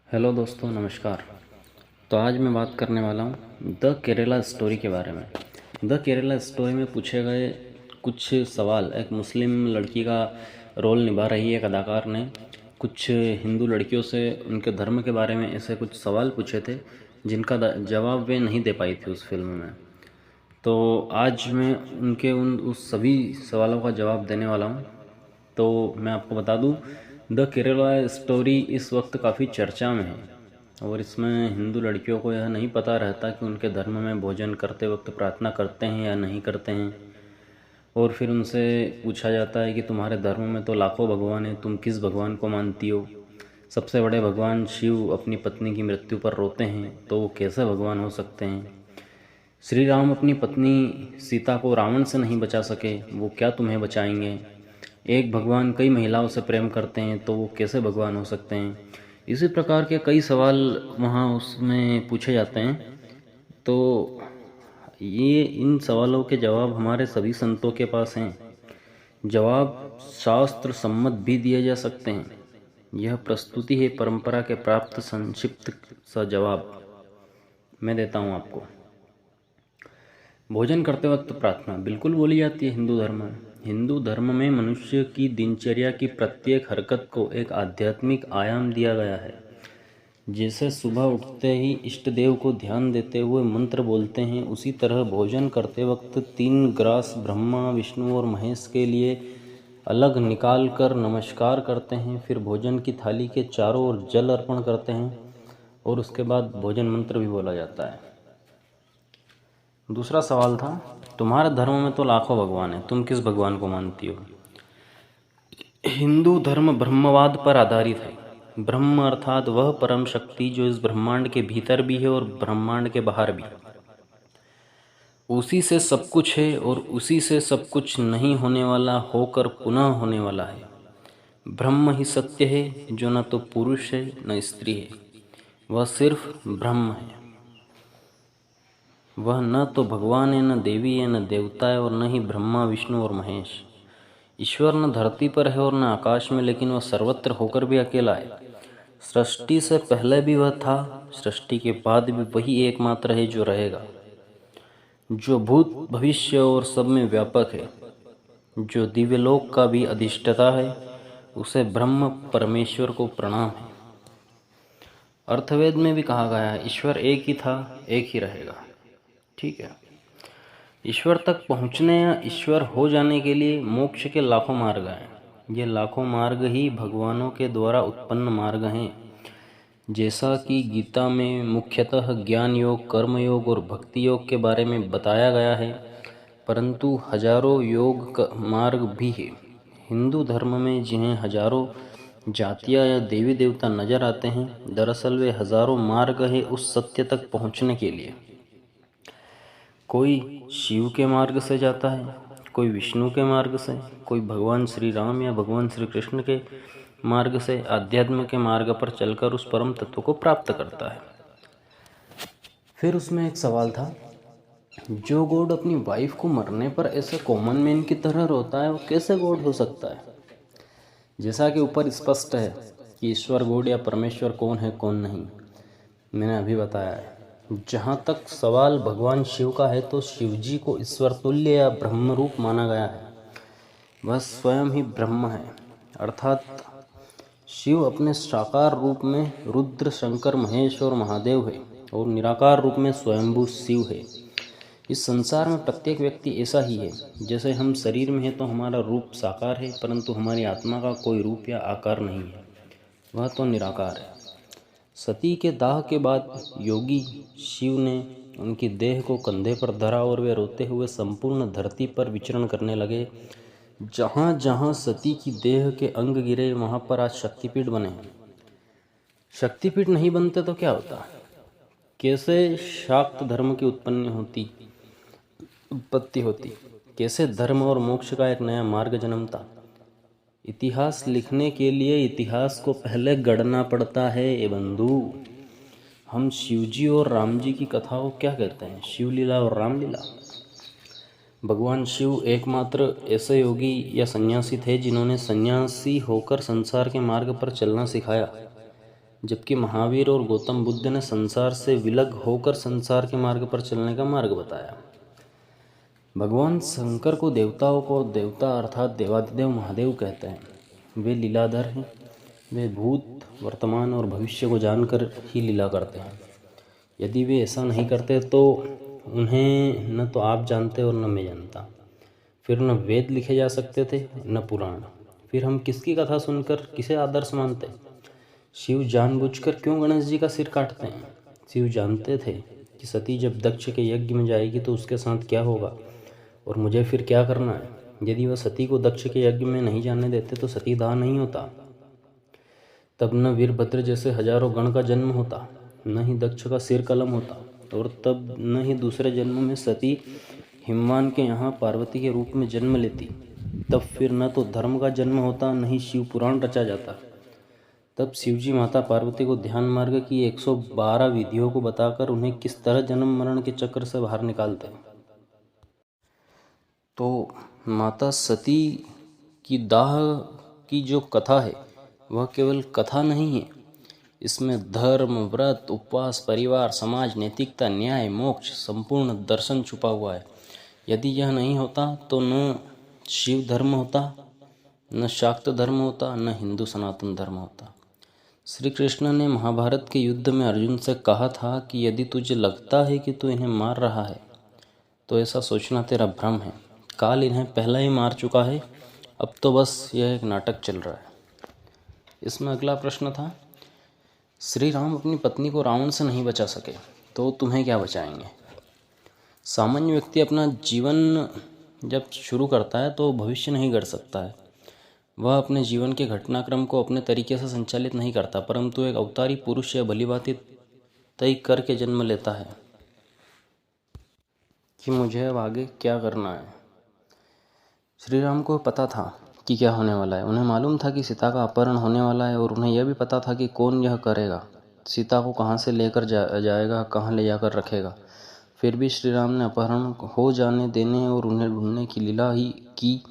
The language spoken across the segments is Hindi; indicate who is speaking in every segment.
Speaker 1: हेलो दोस्तों, नमस्कार। तो आज मैं बात करने वाला हूँ द केरला स्टोरी के बारे में। द केरला स्टोरी में पूछे गए कुछ सवाल। एक मुस्लिम लड़की का रोल निभा रही है एक अदाकार ने कुछ हिंदू लड़कियों से उनके धर्म के बारे में ऐसे कुछ सवाल पूछे थे जिनका जवाब वे नहीं दे पाई थी उस फिल्म में। तो आज मैं उनके उस सभी सवालों का जवाब देने वाला हूँ। तो मैं आपको बता दूँ, द केरला स्टोरी इस वक्त काफ़ी चर्चा में है और इसमें हिंदू लड़कियों को यह नहीं पता रहता कि उनके धर्म में भोजन करते वक्त प्रार्थना करते हैं या नहीं करते हैं। और फिर उनसे पूछा जाता है कि तुम्हारे धर्म में तो लाखों भगवान हैं, तुम किस भगवान को मानती हो। सबसे बड़े भगवान शिव अपनी पत्नी की मृत्यु पर रोते हैं, तो वो कैसे भगवान हो सकते हैं। श्री राम अपनी पत्नी सीता को रावण से नहीं बचा सके, वो क्या तुम्हें बचाएंगे। एक भगवान कई महिलाओं से प्रेम करते हैं, तो वो कैसे भगवान हो सकते हैं। इसी प्रकार के कई सवाल वहाँ उसमें पूछे जाते हैं। तो ये इन सवालों के जवाब हमारे सभी संतों के पास हैं। जवाब शास्त्र सम्मत भी दिए जा सकते हैं। यह प्रस्तुति है परंपरा के प्राप्त संक्षिप्त सा जवाब मैं देता हूँ आपको। भोजन करते वक्त प्रार्थना बिल्कुल बोली जाती है हिंदू धर्म में। हिंदू धर्म में मनुष्य की दिनचर्या की प्रत्येक हरकत को एक आध्यात्मिक आयाम दिया गया है। जैसे सुबह उठते ही इष्ट देव को ध्यान देते हुए मंत्र बोलते हैं, उसी तरह भोजन करते वक्त 3 ग्रास ब्रह्मा विष्णु और महेश के लिए अलग निकाल कर नमस्कार करते हैं। फिर भोजन की थाली के चारों ओर जल अर्पण करते हैं और उसके बाद भोजन मंत्र भी बोला जाता है। दूसरा सवाल था, तुम्हारे धर्म में तो लाखों भगवान हैं, तुम किस भगवान को मानती हो। हिंदू धर्म ब्रह्मवाद पर आधारित है। ब्रह्म अर्थात वह परम शक्ति जो इस ब्रह्मांड के भीतर भी है और ब्रह्मांड के बाहर भी। उसी से सब कुछ है और उसी से सब कुछ नहीं होने वाला होकर पुनः होने वाला है। ब्रह्म ही सत्य है, जो न तो पुरुष है न स्त्री है, वह सिर्फ ब्रह्म है। वह न तो भगवान है, न देवी है, न देवता है और न ही ब्रह्मा विष्णु और महेश। ईश्वर न धरती पर है और न आकाश में, लेकिन वह सर्वत्र होकर भी अकेला है। सृष्टि से पहले भी वह था, सृष्टि के बाद भी वही एकमात्र है जो रहेगा, जो भूत भविष्य और सब में व्यापक है, जो दिव्यलोक का भी अधिष्ठाता है। उसे ब्रह्म परमेश्वर को प्रणाम है। अर्थवेद में भी कहा गया है, ईश्वर एक ही था, एक ही रहेगा। ठीक है। ईश्वर तक पहुँचने या ईश्वर हो जाने के लिए मोक्ष के लाखों मार्ग हैं। ये लाखों मार्ग ही भगवानों के द्वारा उत्पन्न मार्ग हैं। जैसा कि गीता में मुख्यतः ज्ञान योग, कर्म योग और भक्ति योग के बारे में बताया गया है, परंतु हजारों योग मार्ग भी है। हिंदू धर्म में जिन्हें हजारों जातियाँ या देवी देवता नजर आते हैं, दरअसल वे हजारों मार्ग है उस सत्य तक पहुँचने के लिए। कोई शिव के मार्ग से जाता है, कोई विष्णु के मार्ग से, कोई भगवान श्री राम या भगवान श्री कृष्ण के मार्ग से आध्यात्म के मार्ग पर चलकर उस परम तत्व को प्राप्त करता है। फिर उसमें एक सवाल था, जो गॉड अपनी वाइफ को मरने पर ऐसे कॉमन मैन की तरह रोता है, वो कैसे गॉड हो सकता है। जैसा कि ऊपर स्पष्ट है कि ईश्वर गॉड या परमेश्वर कौन है कौन नहीं, मैंने अभी बताया है। जहाँ तक सवाल भगवान शिव का है, तो शिव जी को ईश्वर तुल्य या ब्रह्म रूप माना गया है। वह स्वयं ही ब्रह्म है, अर्थात शिव अपने साकार रूप में रुद्र, शंकर, महेश और महादेव है और निराकार रूप में स्वयंभू शिव है। इस संसार में प्रत्येक व्यक्ति ऐसा ही है। जैसे हम शरीर में हैं तो हमारा रूप साकार है, परंतु हमारी आत्मा का कोई रूप या आकार नहीं है, वह तो निराकार है। सती के दाह के बाद योगी शिव ने उनकी देह को कंधे पर धरा और वे रोते हुए संपूर्ण धरती पर विचरण करने लगे। जहाँ जहाँ सती की देह के अंग गिरे, वहाँ पर आज शक्तिपीठ बने। शक्तिपीठ नहीं बनते तो क्या होता। कैसे शाक्त धर्म की उत्पत्ति होती, कैसे धर्म और मोक्ष का एक नया मार्ग जन्मता। इतिहास लिखने के लिए इतिहास को पहले गढ़ना पड़ता है ए बंधु। हम शिवजी और राम जी की कथा को क्या कहते हैं, शिवलीला और रामलीला। भगवान शिव एकमात्र ऐसे योगी या सन्यासी थे जिन्होंने सन्यासी होकर संसार के मार्ग पर चलना सिखाया। जबकि महावीर और गौतम बुद्ध ने संसार से विलग होकर संसार के मार्ग पर चलने का मार्ग बताया। भगवान शंकर को देवता अर्थात देवादिदेव महादेव कहते हैं। वे लीलाधर हैं। वे भूत, वर्तमान और भविष्य को जानकर ही लीला करते हैं। यदि वे ऐसा नहीं करते तो उन्हें न तो आप जानते और न मैं जानता। फिर न वेद लिखे जा सकते थे न पुराण। फिर हम किसकी कथा सुनकर किसे आदर्श मानते? शिव जानबूझकर क्यों गणेश जी का सिर काटते हैं? शिव जानते थे कि सती जब दक्ष के यज्ञ में जाएगी तो उसके साथ क्या होगा और मुझे फिर क्या करना है। यदि वह सती को दक्ष के यज्ञ में नहीं जाने देते तो सती दाह नहीं होता। तब न वीरभद्र जैसे हजारों गण का जन्म होता, न ही दक्ष का सिर कलम होता, और तब न ही दूसरे जन्म में सती हिमवान के यहाँ पार्वती के रूप में जन्म लेती। तब फिर न तो धर्म का जन्म होता, न ही शिव पुराण रचा जाता। तब शिवजी माता पार्वती को ध्यान मार्ग की 112 विधियों को बताकर उन्हें किस तरह जन्म मरण के चक्र से बाहर निकालते। तो माता सती की दाह की जो कथा है वह केवल कथा नहीं है। इसमें धर्म, व्रत, उपवास, परिवार, समाज, नैतिकता, न्याय, मोक्ष, संपूर्ण दर्शन छुपा हुआ है। यदि यह नहीं होता तो न शिव धर्म होता, न शाक्त धर्म होता, न हिंदू सनातन धर्म होता। श्री कृष्ण ने महाभारत के युद्ध में अर्जुन से कहा था कि यदि तुझे लगता है कि तू इन्हें मार रहा है तो ऐसा सोचना तेरा भ्रम है। काल इन्हें पहले ही मार चुका है, अब तो बस यह एक नाटक चल रहा है। इसमें अगला प्रश्न था, श्री राम अपनी पत्नी को रावण से नहीं बचा सके तो तुम्हें क्या बचाएंगे? सामान्य व्यक्ति अपना जीवन जब शुरू करता है तो भविष्य नहीं गढ़ सकता है। वह अपने जीवन के घटनाक्रम को अपने तरीके से संचालित नहीं करता, परंतु एक अवतारी पुरुष या भलीभांति तय करके जन्म लेता है कि मुझे अब आगे क्या करना है। श्री राम को पता था कि क्या होने वाला है। उन्हें मालूम था कि सीता का अपहरण होने वाला है और उन्हें यह भी पता था कि कौन यह करेगा, सीता को कहाँ से लेकर जाएगा, कहाँ ले जाकर रखेगा। फिर भी श्री राम ने अपहरण हो जाने देने और उन्हें ढूंढने की लीला ही की।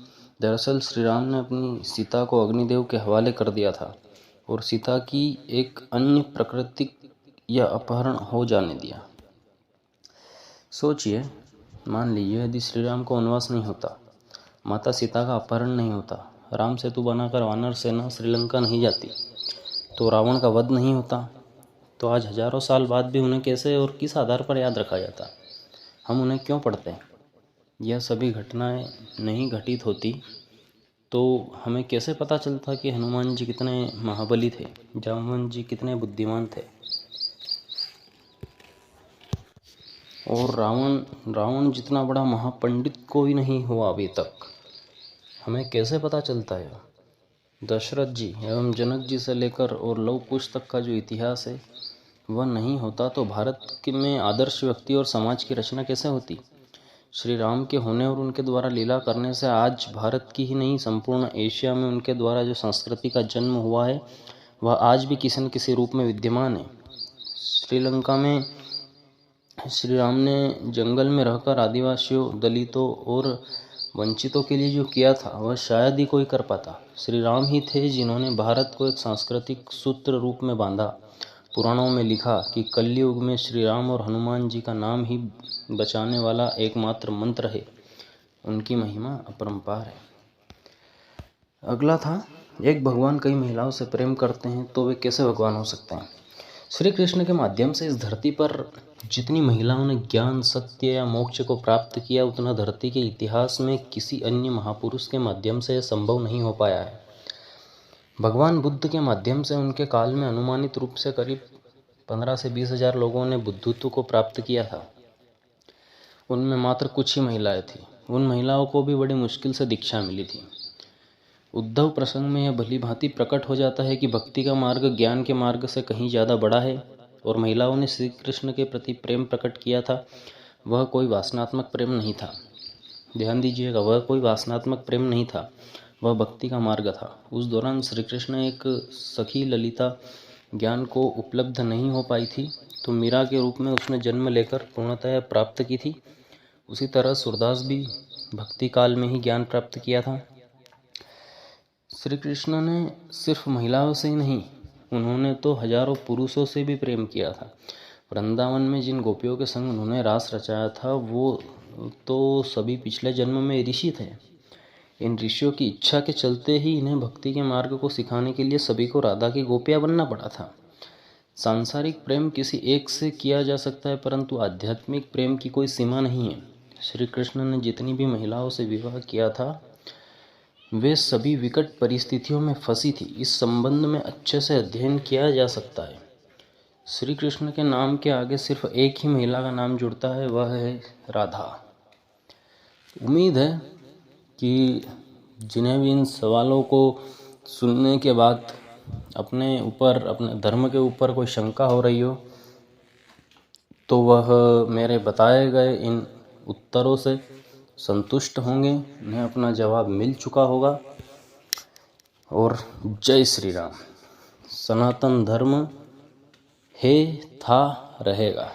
Speaker 1: दरअसल श्री राम ने अपनी सीता को अग्निदेव के हवाले कर दिया था और सीता की एक अन्य प्राकृतिक या अपहरण हो जाने दिया। सोचिए, मान लीजिए यदि श्री राम को वनवास नहीं होता, माता सीता का अपहरण नहीं होता, राम सेतु बनाकर वानर सेना श्रीलंका नहीं जाती, तो रावण का वध नहीं होता, तो आज हजारों साल बाद भी उन्हें कैसे और किस आधार पर याद रखा जाता? हम उन्हें क्यों पढ़ते हैं? यह सभी घटनाएं नहीं घटित होती तो हमें कैसे पता चलता कि हनुमान जी कितने महाबली थे, जामवंत जी कितने बुद्धिमान थे, और रावण जितना बड़ा महापंडित कोई नहीं हुआ अभी तक। हमें कैसे पता चलता है? दशरथ जी एवं जनक जी से लेकर और लव कुश तक का जो इतिहास है वह नहीं होता तो भारत में आदर्श व्यक्ति और समाज की रचना कैसे होती? श्री राम के होने और उनके द्वारा लीला करने से आज भारत की ही नहीं संपूर्ण एशिया में उनके द्वारा जो संस्कृति का जन्म हुआ है वह आज भी किसी न किसी रूप में विद्यमान है। श्रीलंका में श्री राम ने जंगल में रहकर आदिवासियों, दलितों और वंचितों के लिए जो किया था वह शायद ही कोई कर पाता। श्री राम ही थे जिन्होंने भारत को एक सांस्कृतिक सूत्र रूप में बांधा। पुराणों में लिखा कि कलयुग में श्री राम और हनुमान जी का नाम ही बचाने वाला एकमात्र मंत्र है। उनकी महिमा अपरंपार है। अगला था, एक भगवान कई महिलाओं से प्रेम करते हैं तो वे कैसे भगवान हो सकते हैं? श्री कृष्ण के माध्यम से इस धरती पर जितनी महिलाओं ने ज्ञान, सत्य या मोक्ष को प्राप्त किया उतना धरती के इतिहास में किसी अन्य महापुरुष के माध्यम से संभव नहीं हो पाया है। भगवान बुद्ध के माध्यम से उनके काल में अनुमानित रूप से करीब 15 से 20 हजार लोगों ने बुद्धत्व को प्राप्त किया था। उनमें मात्र कुछ ही महिलाएं थीं। उन महिलाओं को भी बड़ी मुश्किल से दीक्षा मिली थी। उद्धव प्रसंग में यह भली भांति प्रकट हो जाता है कि भक्ति का मार्ग ज्ञान के मार्ग से कहीं ज़्यादा बड़ा है और महिलाओं ने श्री कृष्ण के प्रति प्रेम प्रकट किया था। वह कोई वासनात्मक प्रेम नहीं था। ध्यान दीजिएगा, वह कोई वासनात्मक प्रेम नहीं था, वह भक्ति का मार्ग था। उस दौरान श्री कृष्ण एक सखी ललिता ज्ञान को उपलब्ध नहीं हो पाई थी तो मीरा के रूप में उसने जन्म लेकर पूर्णतः प्राप्त की थी। उसी तरह सूरदास भी भक्ति काल में ही ज्ञान प्राप्त किया था। श्री कृष्ण ने सिर्फ महिलाओं से ही नहीं, उन्होंने तो हजारों पुरुषों से भी प्रेम किया था। वृंदावन में जिन गोपियों के संग उन्होंने रास रचाया था वो तो सभी पिछले जन्म में ऋषि थे। इन ऋषियों की इच्छा के चलते ही इन्हें भक्ति के मार्ग को सिखाने के लिए सभी को राधा की गोपियाँ बनना पड़ा था। सांसारिक प्रेम किसी एक से किया जा सकता है, परंतु आध्यात्मिक प्रेम की कोई सीमा नहीं है। श्री कृष्ण ने जितनी भी महिलाओं से विवाह किया था वे सभी विकट परिस्थितियों में फंसी थी। इस संबंध में अच्छे से अध्ययन किया जा सकता है। श्री कृष्ण के नाम के आगे सिर्फ एक ही महिला का नाम जुड़ता है, वह है राधा। उम्मीद है कि जिन्हें भी इन सवालों को सुनने के बाद अपने ऊपर, अपने धर्म के ऊपर कोई शंका हो रही हो तो वह मेरे बताए गए इन उत्तरों से संतुष्ट होंगे, उन्हें अपना जवाब मिल चुका होगा। और जय श्री राम। सनातन धर्म है, था, रहेगा।